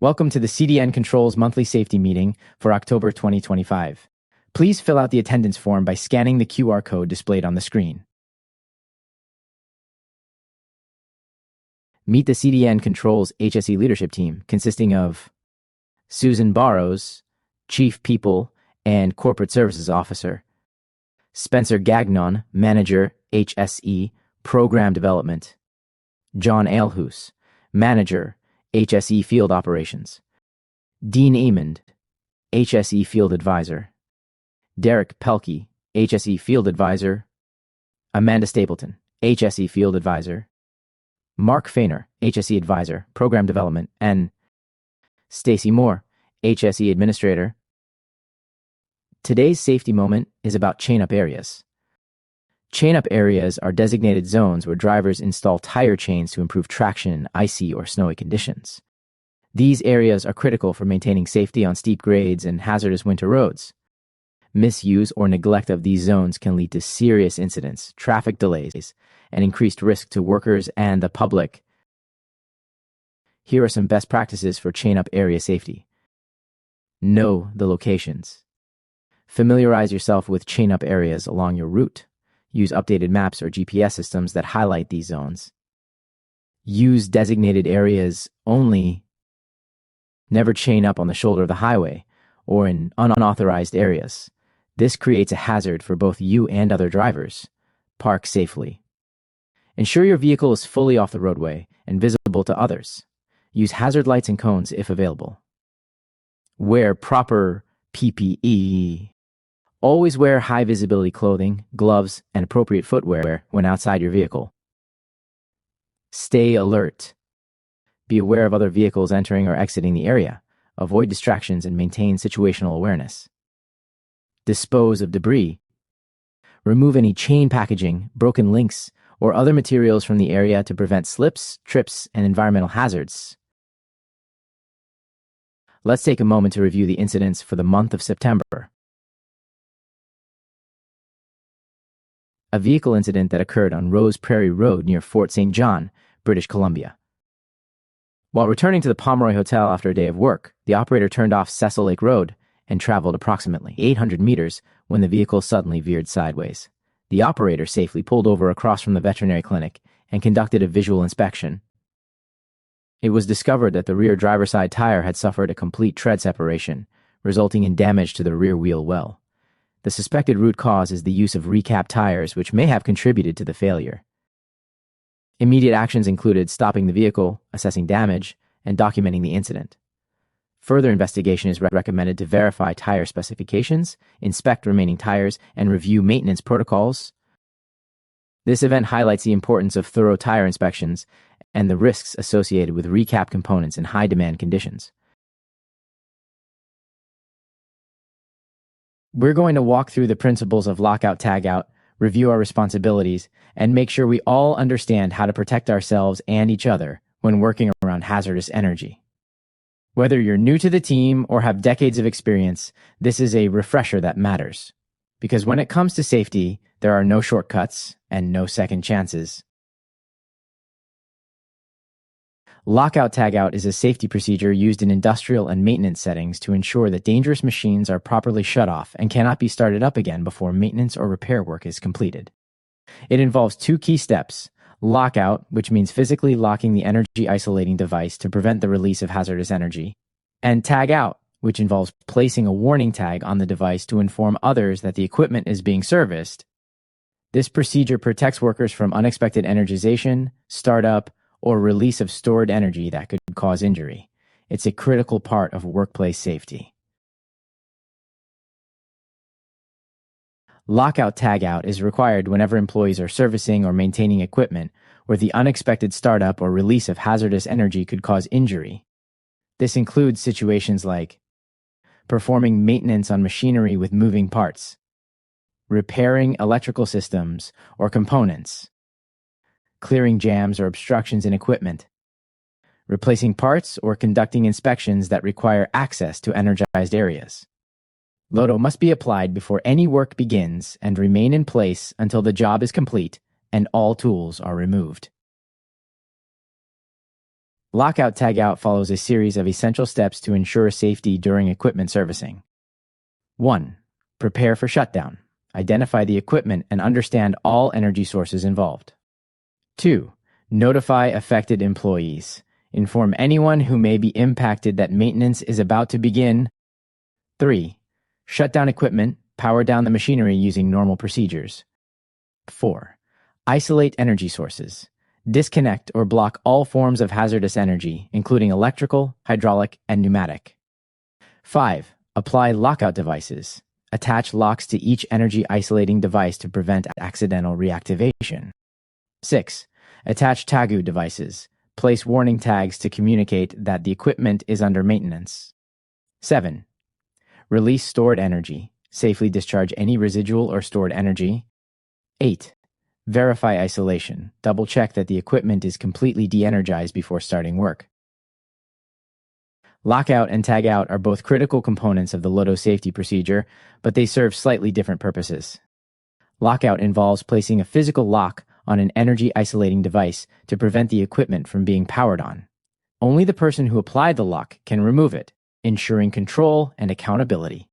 Welcome to the CDN Controls monthly safety meeting for October 2025. Please fill out the attendance form by scanning the QR code displayed on the screen. Meet the CDN Controls HSE leadership team, consisting of Susan Barrows, Chief People and Corporate Services Officer, Spencer Gagnon, Manager, HSE, Program Development, John Ailhouse, Manager, HSE Field Operations, Dean Amond, HSE Field Advisor, Derek Pelkey, HSE Field Advisor, Amanda Stapleton, HSE Field Advisor, Mark Feiner, HSE Advisor, Program Development, and Stacy Moore, HSE Administrator. Today's safety moment is about chain-up areas. Chain-up areas are designated zones where drivers install tire chains to improve traction in icy or snowy conditions. These areas are critical for maintaining safety on steep grades and hazardous winter roads. Misuse or neglect of these zones can lead to serious incidents, traffic delays, and increased risk to workers and the public. Here are some best practices for chain-up area safety. Know the locations. Familiarize yourself with chain-up areas along your route. Use updated maps or GPS systems that highlight these zones. Use designated areas only. Never chain up on the shoulder of the highway or in unauthorized areas. This creates a hazard for both you and other drivers. Park safely. Ensure your vehicle is fully off the roadway and visible to others. Use hazard lights and cones if available. Wear proper PPE. Always wear high-visibility clothing, gloves, and appropriate footwear when outside your vehicle. Stay alert. Be aware of other vehicles entering or exiting the area. Avoid distractions and maintain situational awareness. Dispose of debris. Remove any chain packaging, broken links, or other materials from the area to prevent slips, trips, and environmental hazards. Let's take a moment to review the incidents for the month of September. A vehicle incident that occurred on Rose Prairie Road near Fort St. John, British Columbia. While returning to the Pomeroy Hotel after a day of work, the operator turned off Cecil Lake Road and traveled approximately 800 meters when the vehicle suddenly veered sideways. The operator safely pulled over across from the veterinary clinic and conducted a visual inspection. It was discovered that the rear driver's side tire had suffered a complete tread separation, resulting in damage to the rear wheel well. The suspected root cause is the use of recap tires, which may have contributed to the failure. Immediate actions included stopping the vehicle, assessing damage, and documenting the incident. Further investigation is recommended to verify tire specifications, inspect remaining tires, and review maintenance protocols. This event highlights the importance of thorough tire inspections and the risks associated with recap components in high-demand conditions. We're going to walk through the principles of lockout-tagout, review our responsibilities, and make sure we all understand how to protect ourselves and each other when working around hazardous energy. Whether you're new to the team or have decades of experience, this is a refresher that matters. Because when it comes to safety, there are no shortcuts and no second chances. Lockout-tagout is a safety procedure used in industrial and maintenance settings to ensure that dangerous machines are properly shut off and cannot be started up again before maintenance or repair work is completed. It involves two key steps: lockout, which means physically locking the energy isolating device to prevent the release of hazardous energy, and tag out, which involves placing a warning tag on the device to inform others that the equipment is being serviced. This procedure protects workers from unexpected energization, startup, or release of stored energy that could cause injury. It's a critical part of workplace safety. Lockout-tagout is required whenever employees are servicing or maintaining equipment where the unexpected startup or release of hazardous energy could cause injury. This includes situations like performing maintenance on machinery with moving parts, repairing electrical systems or components, clearing jams or obstructions in equipment, replacing parts or conducting inspections that require access to energized areas. LOTO must be applied before any work begins and remain in place until the job is complete and all tools are removed. Lockout Tagout follows a series of essential steps to ensure safety during equipment servicing. 1. Prepare for shutdown. Identify the equipment and understand all energy sources involved. 2. Notify affected employees. Inform anyone who may be impacted that maintenance is about to begin. 3. Shut down equipment. Power down the machinery using normal procedures. 4. Isolate energy sources. Disconnect or block all forms of hazardous energy, including electrical, hydraulic, and pneumatic. 5. Apply lockout devices. Attach locks to each energy isolating device to prevent accidental reactivation. 6. Attach TAGU devices. Place warning tags to communicate that the equipment is under maintenance. 7. Release stored energy. Safely discharge any residual or stored energy. 8. Verify isolation. Double-check that the equipment is completely de-energized before starting work. Lockout and tagout are both critical components of the LOTO safety procedure, but they serve slightly different purposes. Lockout involves placing a physical lock on an energy-isolating device to prevent the equipment from being powered on. Only the person who applied the lock can remove it, ensuring control and accountability.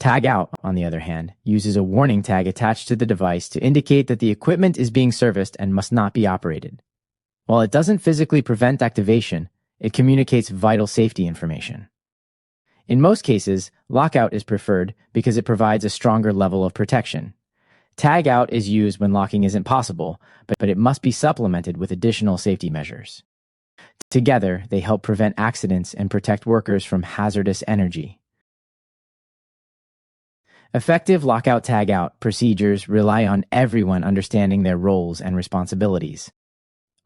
Tagout, on the other hand, uses a warning tag attached to the device to indicate that the equipment is being serviced and must not be operated. While it doesn't physically prevent activation, it communicates vital safety information. In most cases, lockout is preferred because it provides a stronger level of protection. Tagout is used when locking isn't possible, but it must be supplemented with additional safety measures. Together, they help prevent accidents and protect workers from hazardous energy. Effective lockout-tagout procedures rely on everyone understanding their roles and responsibilities.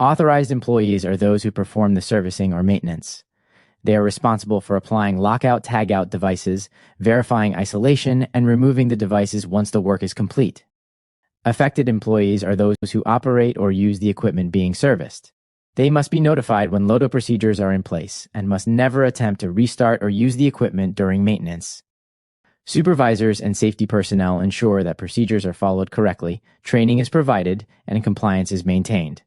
Authorized employees are those who perform the servicing or maintenance. They are responsible for applying lockout-tagout devices, verifying isolation, and removing the devices once the work is complete. Affected employees are those who operate or use the equipment being serviced. They must be notified when LOTO procedures are in place and must never attempt to restart or use the equipment during maintenance. Supervisors and safety personnel ensure that procedures are followed correctly, training is provided, and compliance is maintained.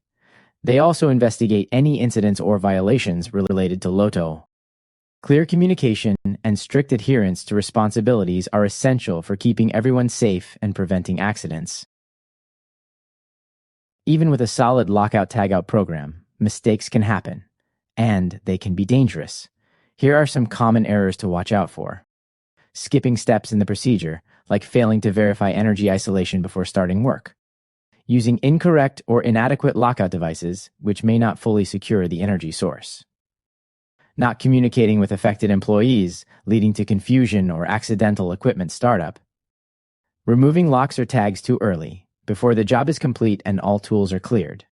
They also investigate any incidents or violations related to LOTO. Clear communication and strict adherence to responsibilities are essential for keeping everyone safe and preventing accidents. Even with a solid lockout-tagout program, mistakes can happen, and they can be dangerous. Here are some common errors to watch out for. Skipping steps in the procedure, like failing to verify energy isolation before starting work. Using incorrect or inadequate lockout devices, which may not fully secure the energy source. Not communicating with affected employees, leading to confusion or accidental equipment startup. Removing locks or tags too early, before the job is complete and all tools are cleared.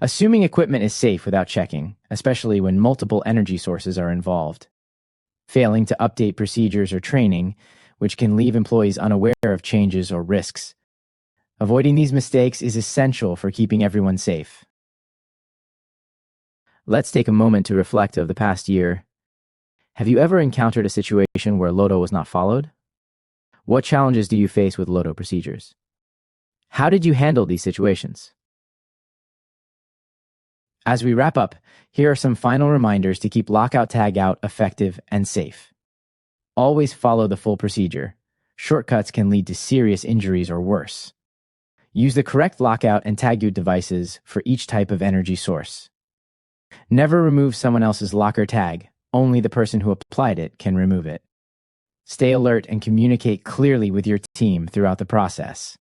Assuming equipment is safe without checking, especially when multiple energy sources are involved. Failing to update procedures or training, which can leave employees unaware of changes or risks. Avoiding these mistakes is essential for keeping everyone safe. Let's take a moment to reflect on the past year. Have you ever encountered a situation where LOTO was not followed? What challenges do you face with LOTO procedures? How did you handle these situations? As we wrap up, here are some final reminders to keep lockout-tagout effective and safe. Always follow the full procedure. Shortcuts can lead to serious injuries or worse. Use the correct lockout and tagout devices for each type of energy source. Never remove someone else's lock or tag. Only the person who applied it can remove it. Stay alert and communicate clearly with your team throughout the process.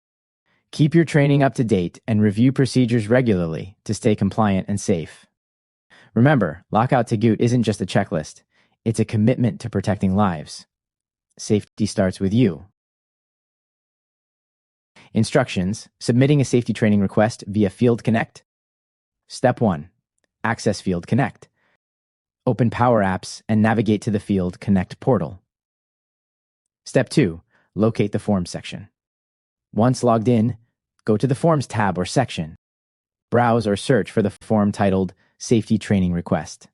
Keep your training up to date and review procedures regularly to stay compliant and safe. Remember, lockout tagout isn't just a checklist. It's a commitment to protecting lives. Safety starts with you. Instructions: submitting a safety training request via Field Connect. Step 1. Access Field Connect. Open Power Apps and navigate to the Field Connect portal. Step 2. Locate the Forms section. Once logged in, go to the Forms tab or section. Browse or search for the form titled Safety Training Request.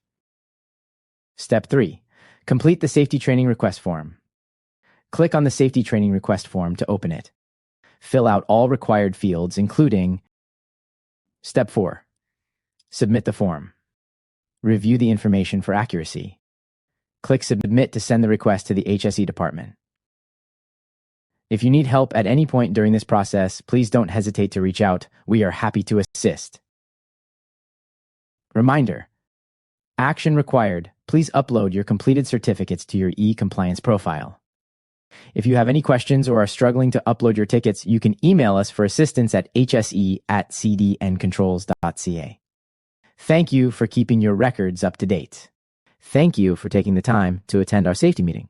Step 3. Complete the Safety Training Request form. Click on the Safety Training Request form to open it. Fill out all required fields, including Step 4. Submit the form. Review the information for accuracy. Click Submit to send the request to the HSE department. If you need help at any point during this process, please don't hesitate to reach out. We are happy to assist. Reminder: action required. Please upload your completed certificates to your e-compliance profile. If you have any questions or are struggling to upload your tickets, you can email us for assistance at hse@cdncontrols.ca. Thank you for keeping your records up to date. Thank you for taking the time to attend our safety meeting.